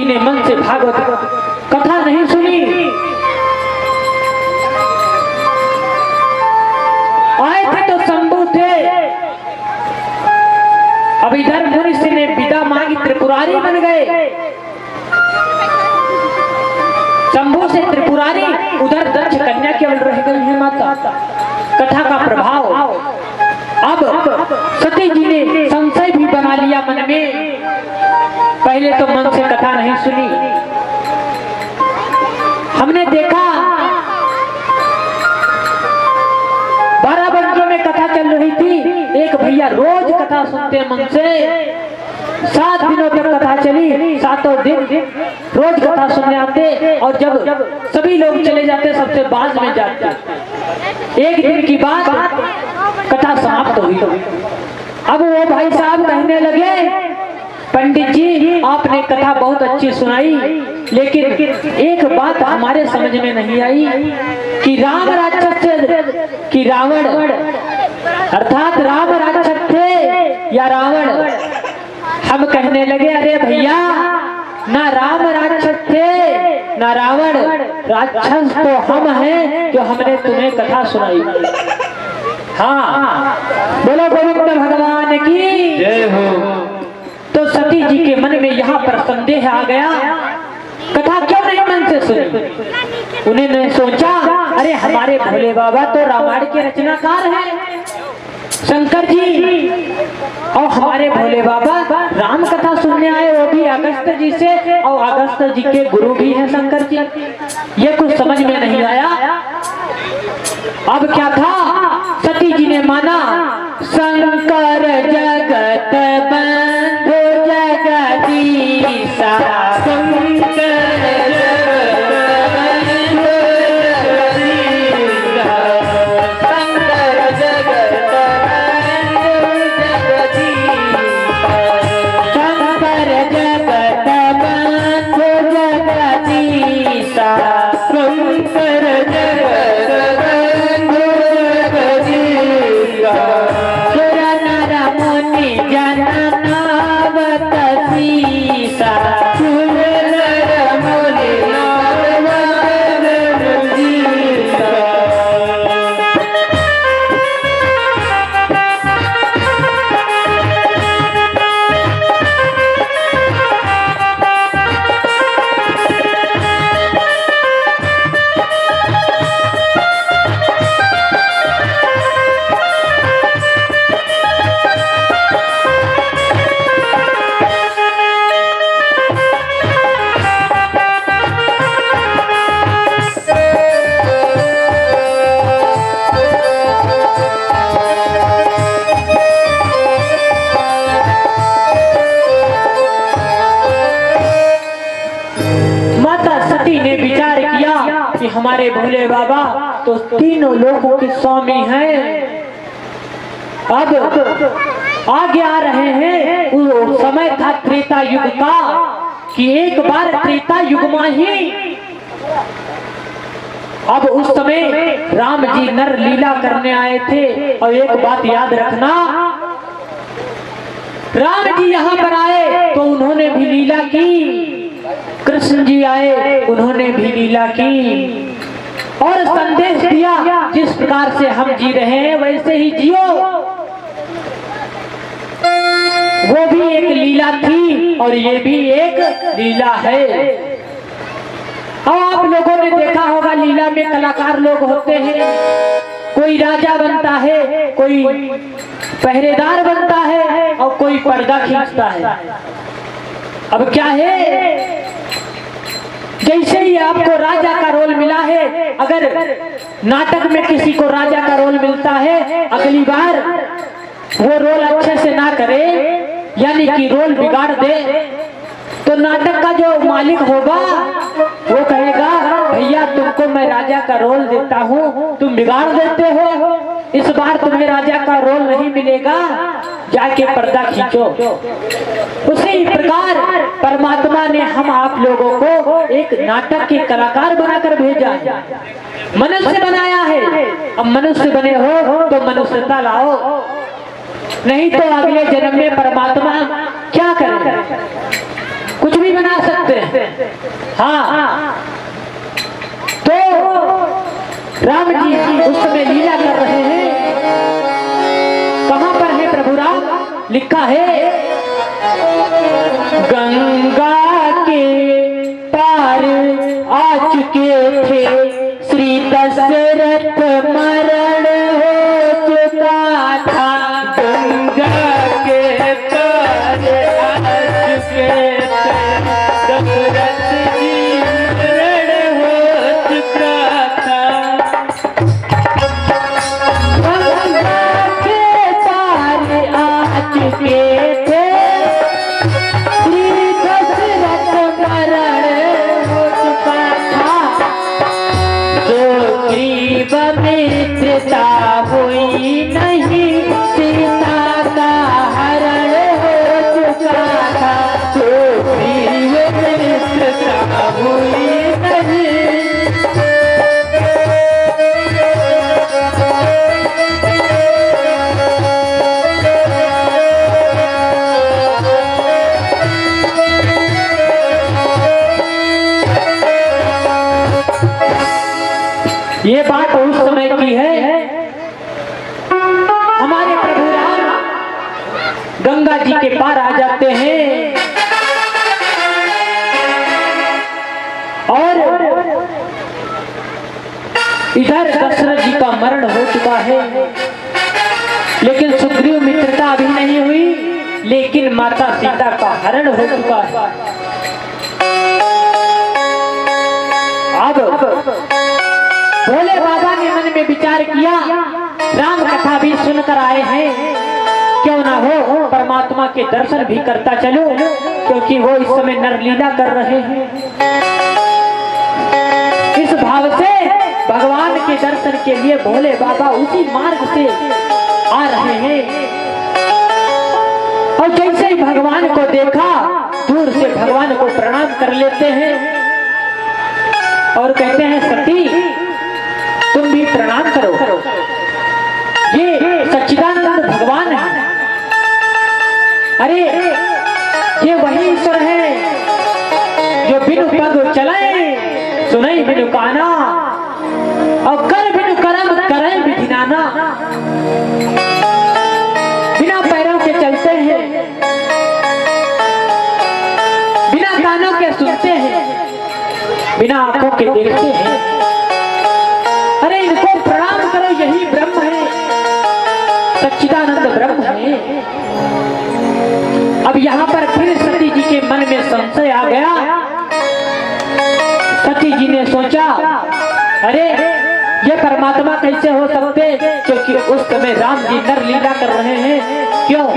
ने मन से भागवत कथा नहीं सुनी। आए थे तो शंभु थे, अब इधर मुनि ने विदा मांगी, त्रिपुरारी बन गए। शंभु से त्रिपुरारी, उधर दक्ष कन्या केवल रह गई है माता। कथा का प्रभाव अब सती जी ने संशय भी बना लिया मन में। पहले तो मन से कथा नहीं सुनी। हमने देखा 12 बंकियों में कथा चल रही थी। एक भैया रोज कथा सुनते मन से, 7 दिनों तक कथा चली। 7 दिन रोज कथा सुनने आते, और जब सभी लोग चले जाते सबसे बाद में जाते। एक दिन की बात, कथा समाप्त हुई। अब वो भाई साहब कहने लगे, पंडित जी आपने कथा बहुत अच्छी सुनाई, लेकिन एक बात हमारे समझ में नहीं आई कि राम राक्षस कि रावण, अर्थात राम राक्षस थे या रावण। हम कहने लगे, अरे भैया ना राम राक्षस थे ना रावण, राक्षस तो हम हैं जो हमने तुम्हें कथा सुनाई। हाँ, बोलो गोविंद भगवान की जय हो। तो सती जी के मन में यहाँ पर संदेह आ गया, कथा क्यों नहीं मन से सुनी। उन्होंने सोचा, अरे हमारे भोले बाबा तो रामायण के रचनाकार हैं, शंकर जी, और हमारे भोले बाबा राम कथा सुनने आए, वो भी अगस्त जी से, और अगस्त जी के गुरु भी हैं शंकर जी। ये कुछ समझ में नहीं आया। अब क्या था, सती जी ने माना शंकर जगत बंधु जगदीशा, हमारे भोले बाबा तो तीनों लोगों के स्वामी हैं। अब आगे आ रहे हैं, वो समय था त्रेता युग का, कि एक बार त्रेता युग में ही, अब उस समय राम जी नर लीला करने आए थे। और एक बात याद रखना, राम जी यहाँ पर आए तो उन्होंने भी लीला की, कृष्ण जी आए उन्होंने भी लीला की, और संदेश दिया जिस प्रकार से हम जी रहे हैं वैसे ही जियो। वो भी एक लीला थी और ये भी एक लीला है। अब आप लोगों ने देखा होगा, लीला में कलाकार लोग होते हैं, कोई राजा बनता है, कोई पहरेदार बनता है, और कोई पर्दा खींचता है। अब क्या है, जैसे ही आपको राजा का रोल मिला है, अगर नाटक में किसी को राजा का रोल मिलता है, अगली बार वो रोल अच्छे से ना करे, यानी कि रोल बिगाड़ दे, तो नाटक का जो मालिक होगा वो कहेगा, भैया तुमको मैं राजा का रोल देता हूँ, तुम बिगाड़ देते हो, इस बार तुम्हें राजा का रोल नहीं मिलेगा, जाके पर्दा खींचो। उसी प्रकार परमात्मा ने हम आप लोगों को एक नाटक के कलाकार बनाकर भेजा है, मनुष्य बनाया है। अब मनुष्य बने हो तो मनुष्यता लाओ, नहीं तो अगले जन्म में परमात्मा क्या करें, कुछ भी बना सकते हैं। हाँ, तो राम जी उस समय लीला कर रहे हैं। कहां पर है प्रभु राम? लिखा है गंगा के पार आ चुके थे श्री दशरथ मरण हो चुका था। गंगा के पार आ चुके थे दशरथ जी मरण हो चुका था। गंगा के पार आ चुके थे श्री दशरथ मरण हो चुका था। जो ग्रीव मित्रता हुई नहीं सीता का हरण हो चुका था। जो ग्रीव मित्रता हुई नहीं। ये बात उस समय की है। हमारे प्रभु राम गंगा जी के पार आ जाते हैं और इधर दशरथ जी का मरण हो चुका है, लेकिन सुग्रीव मित्रता अभी नहीं हुई, लेकिन माता सीता का हरण हो चुका है। अब भोले बाबा ने मन में विचार किया, राम कथा भी सुनकर आए हैं, क्यों ना हो परमात्मा के दर्शन भी करता चलो, क्योंकि वो इस समय नरलीला कर रहे हैं। इस भाव से भगवान के दर्शन के लिए भोले बाबा उसी मार्ग से आ रहे हैं। और जैसे ही भगवान को देखा, दूर से भगवान को प्रणाम कर लेते हैं और कहते हैं सती तुम भी प्रणाम करो, ये सच्चिदानंद भगवान है। अरे ये वही ईश्वर है जो बिनु पग चलाए सुनई बिनु काना और कर बिनु करम करें बिधिनाना। बिना पैरों के चलते हैं, बिना कानों के सुनते हैं, बिना आंखों के देखते हैं। अरे इनको प्रणाम करो, यही ब्रह्म है, सच्चिदानंद ब्रह्म है। अब यहाँ पर फिर सती जी के मन में संशय आ गया। सती जी ने सोचा अरे ये परमात्मा कैसे हो सकते, क्योंकि उस समय राम जी नर लीला कर रहे हैं। क्यों?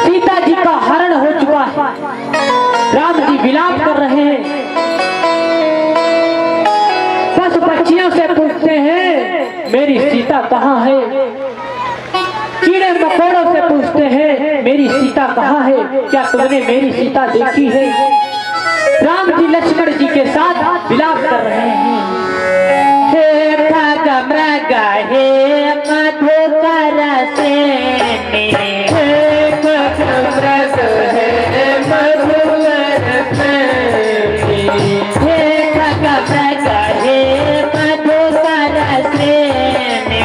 सीता जी का हरण हो चुका है, राम जी विलाप कर रहे हैं। पशु पक्षियों से पूछते हैं मेरी सीता कहाँ है, कीड़े मकोड़ों से पूछते हैं मेरी सीता कहाँ है, क्या तुमने मेरी सीता देखी है? राम जी लक्ष्मण जी के साथ विलाप कर रहे हैं। हे खग मृग हे मधुकर सेनी, हे खग मृग हे मधुकर सेनी, हे खग मृग हे मधुकर सेनी, हे खग मृग हे मधुकर सेनी।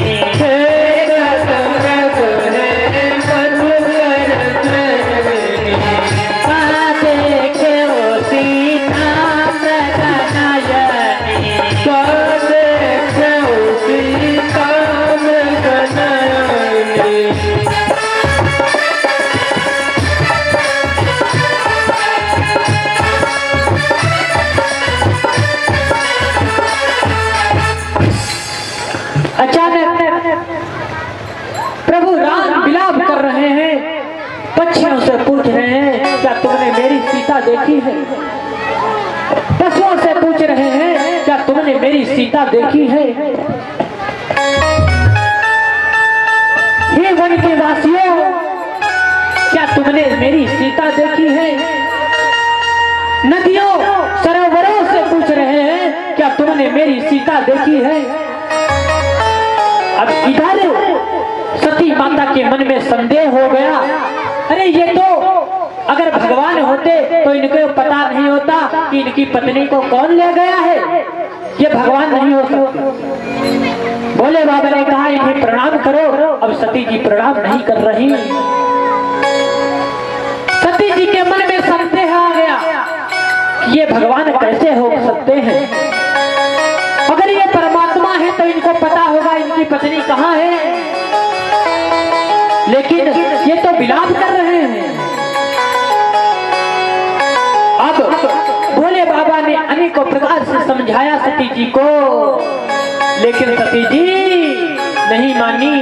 का देखे हो सीता मृग नयनी, का देखे हो सीता मृग नयनी। अचानक प्रभु राम विलाप कर रहे हैं, पक्षियों से पूछ रहे हैं क्या तुमने मेरी सीता देखी है? पशुओं से पूछ रहे हैं क्या तुमने मेरी सीता देखी है? हे वन के वासियों, क्या तुमने मेरी सीता देखी है? नदियों सरोवरों से पूछ रहे हैं क्या तुमने मेरी सीता देखी है? अब इधर सती माता के मन में संदेह हो गया, अरे ये तो अगर भगवान होते तो इनको पता नहीं होता कि इनकी पत्नी को कौन ले गया है, ये भगवान नहीं हो सकते। भोले बाबा ने कहा इन्हें प्रणाम करो। अब सती जी प्रणाम नहीं कर रही। सती जी के मन में संदेह आ गया कि ये भगवान कैसे हो सकते हैं। अगर ये परमात्मा है तो इनको पता होगा इनकी पत्नी कहाँ है, लेकिन ये तो विलाप कर रहे हैं। अब भोले बाबा ने अनेकों प्रकार से समझाया सती जी को, लेकिन सती जी नहीं मानी।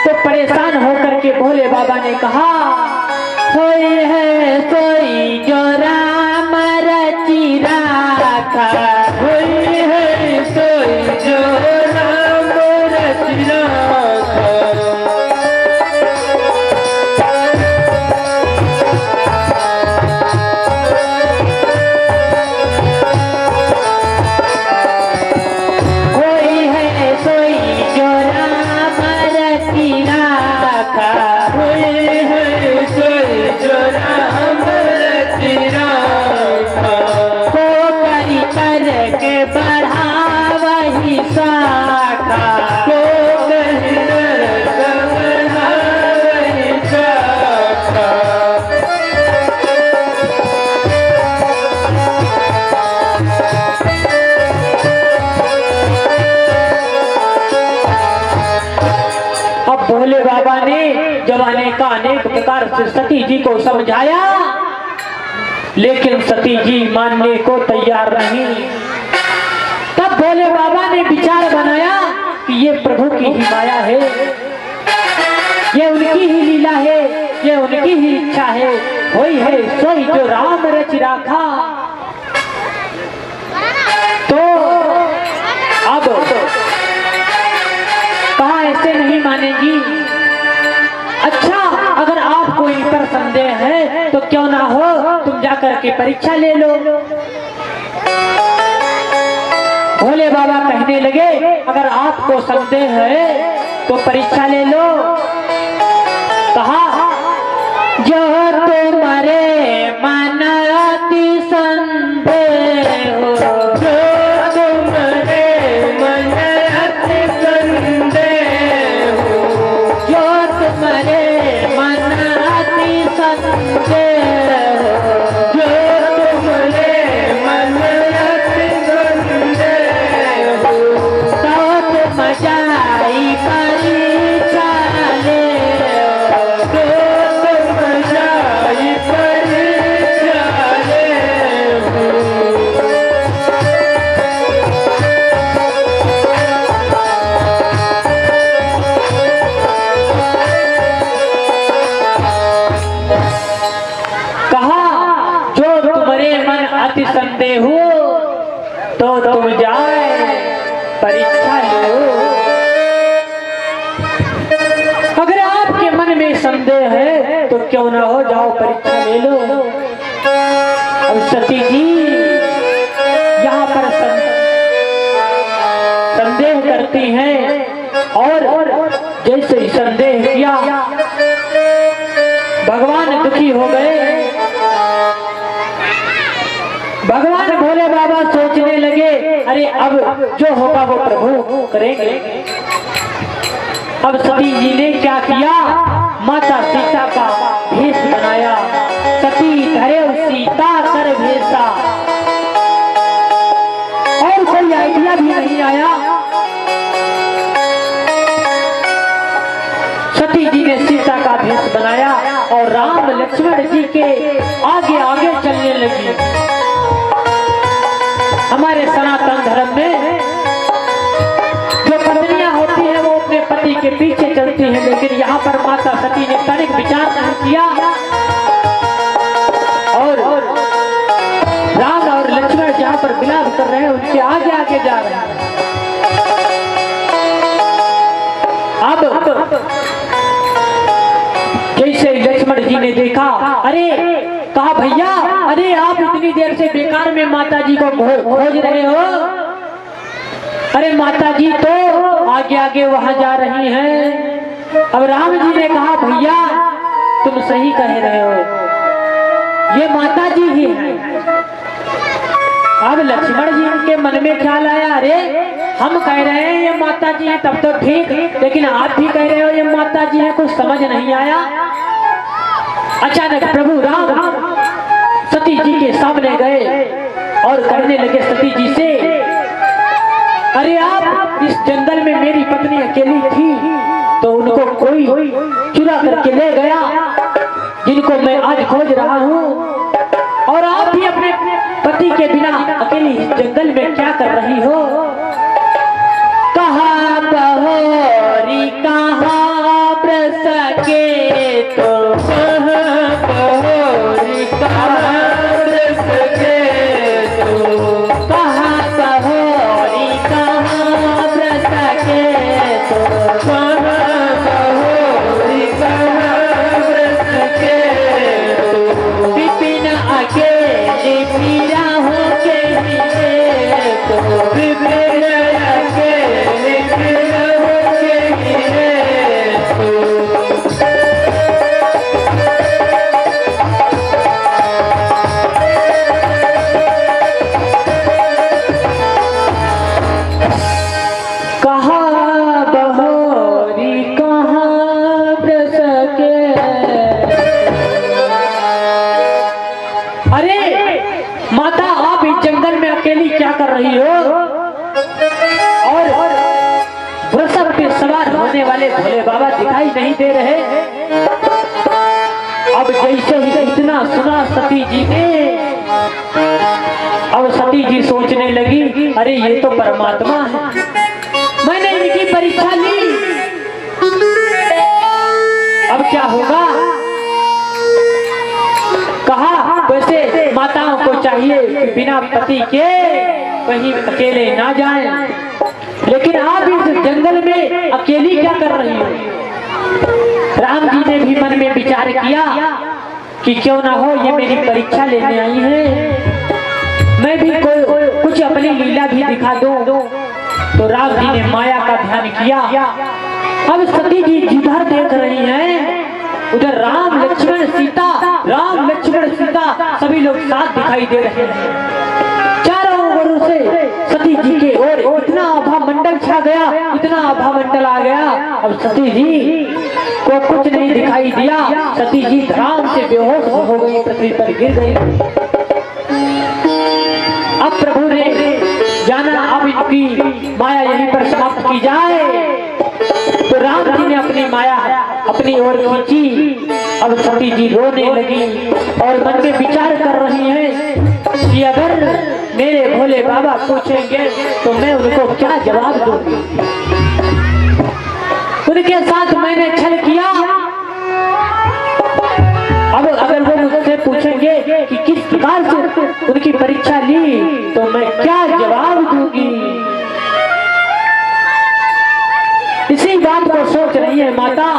तो परेशान होकर के भोले बाबा ने कहा सोई है सोई जो राम रचि राखा, सोई है सोई जो राम रचि राखा। कोई है सोई जो राम रचि राखा, कोई है सोई जो राम रचि राखा। को करी करके बढ़ावही शाखा, को कहीं नरक बढ़ावही शाखा। अब भोले बाबा ने जमाने का अनेक प्रकार से सती जी को समझाया, लेकिन सती जी मानने को तैयार नहीं। तब भोले बाबा ने विचार बनाया कि ये प्रभु की ही माया है, ये उनकी ही लीला है, ये उनकी ही इच्छा है। वही है सोई जो राम रचि राखा। तो अब कहा ऐसे नहीं मानेगी। अच्छा, अगर आपको इन पर संदेह है तो क्यों ना हो तुम जाकर के परीक्षा ले लो। भोले बाबा कहने लगे अगर आपको संदेह है तो परीक्षा ले लो। कहा जो तुम्हारे मन अति संदेह हो, जो तुम्हारे मन अति संदेह हो, जो तुम्हारे मन अति संदेह हो, जो तुम्हारे मन अति संदेह हो, तो तुम जाई परीक्षा ले। तो तुम जाई परीक्षा ले हो। कहा जो तुम्हारे मन अति संदेह हो तो तुम जाए परीक्षा लो। अगर आपके मन में संदेह है तो क्यों ना हो जाओ परीक्षा ले लो। अब सती जी यहाँ पर संदेह करती हैं और जैसे ही संदेह किया भगवान दुखी हो गए। भगवान भोले बाबा सोचने लगे अरे अब जो होगा वो प्रभु करेंगे। अब सती जी ने क्या किया, माता सीता का भेष बनाया। सती धरे सीता कर भेषा, और कोई आइडिया भी नहीं आया। सती जी ने सीता का भेष बनाया और राम लक्ष्मण जी के आगे आगे चलने लगी। हमारे सनातन धर्म में जो पत्नियां होती हैं वो अपने पति के पीछे चलती हैं, लेकिन यहाँ पर माता सती ने तनिक विचार नहीं किया और राम और लक्ष्मण जहाँ पर विलाप कर रहे हैं उनके आगे आगे जा रहे हैं। अब जैसे लक्ष्मण जी ने देखा, अरे कहा भैया अरे आप इतनी देर से बेकार में माता जी को खोज रहे हो। अरे माता जी तो आगे आगे वहां जा रही हैं। अब राम जी ने कहा भैया तुम सही कह रहे हो, ये माता जी ही हैं। अब लक्ष्मण जी के मन में ख्याल आया, अरे हम कह रहे हैं ये माता जी हैं तब तो ठीक, लेकिन आप भी कह रहे हो ये माता जी हैं, कुछ समझ नहीं आया। अचानक प्रभु राम सती जी के सामने गए और कहने लगे सती जी से, अरे आप इस जंगल में मेरी पत्नी अकेली थी तो उनको कोई चुरा करके ले गया, जिनको मैं आज खोज रहा हूँ, और आप भी अपने पति के बिना अकेली इस जंगल में क्या कर रही हो? कहाँ बहोरी कहाँ ब्रसके तो बहोरी कहाँ ब्रसके तो कहाँ बहोरी कहाँ ब्रसके तो बहोरी कहाँ ब्रसके तो विपिन अकेले पीरा हो के लिए तो विपिन अकेले पीरा हो के लिए तो कहाँ बहोरी कहाँ ब्रसके। अरे माता आप इस जंगल में अकेली क्या कर रही हो? और वृषभ पे सवार होने वाले भोले बाबा दिखाई नहीं दे रहे। अब जैसे ही इतना सुना सती जी ने, अब सती जी सोचने लगी, अरे ये तो परमात्मा है, मैंने इनकी परीक्षा ली, अब क्या होगा? कहा वैसे माताओं को चाहिए कि बिना पति के कहीं अकेले ना जाएं, लेकिन आप इस जंगल में अकेली क्या कर रही हो? राम जी ने भी मन में विचार किया कि क्यों ना हो ये मेरी परीक्षा लेने आई है, मैं भी कुछ अपनी लीला भी दिखा दूं। तो राम जी ने माया का ध्यान किया। अब सती जी जिधर देख रही हैं उधर राम लक्ष्मण सीता सभी लोग साथ दिखाई दे रहे हैं। चारों ओर से सती जी के ओर इतना आभा मंडल छा गया, इतना आभा मंडल आ गया। अब सती जी को कुछ नहीं दिखाई दिया, सती जी धड़ाम से बेहोश हो गई, पृथ्वी पर गिर गई। अब प्रभु ने जाना अब इनकी माया यहीं पर समाप्त की जाए, तो राम जी ने अपनी माया अपनी ओर खींची। अब सती जी रोने लगी और मन में विचार कर रही हैं कि अगर मेरे भोले बाबा पूछेंगे तो मैं उनको क्या जवाब दूंगी? उनके साथ मैंने छल किया, अब अगर वो मुझसे पूछेंगे कि किस प्रकार से उनकी परीक्षा ली तो मैं क्या जवाब दूंगी? इसी बात को सोच रही है माता।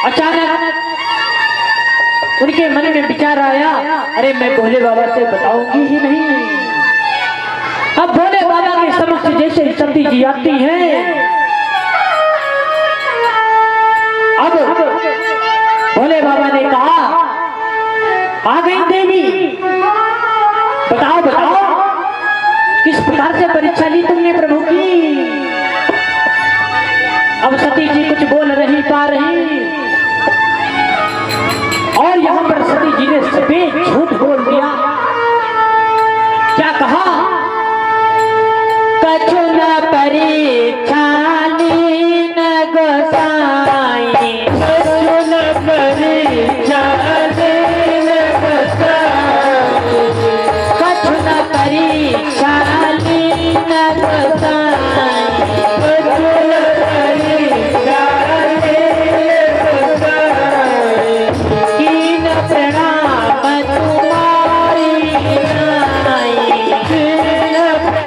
अचानक उनके मन में विचार आया, अरे मैं भोले बाबा से बताऊंगी ही नहीं। अब भोले बाबा के समक्ष जैसे सती जी आती हैं, अब भोले बाबा ने कहा, आ गई देवी, बताओ किस प्रकार से परीक्षा ली तुमने प्रभु की? अब सती जी कुछ बोल नहीं पा रही और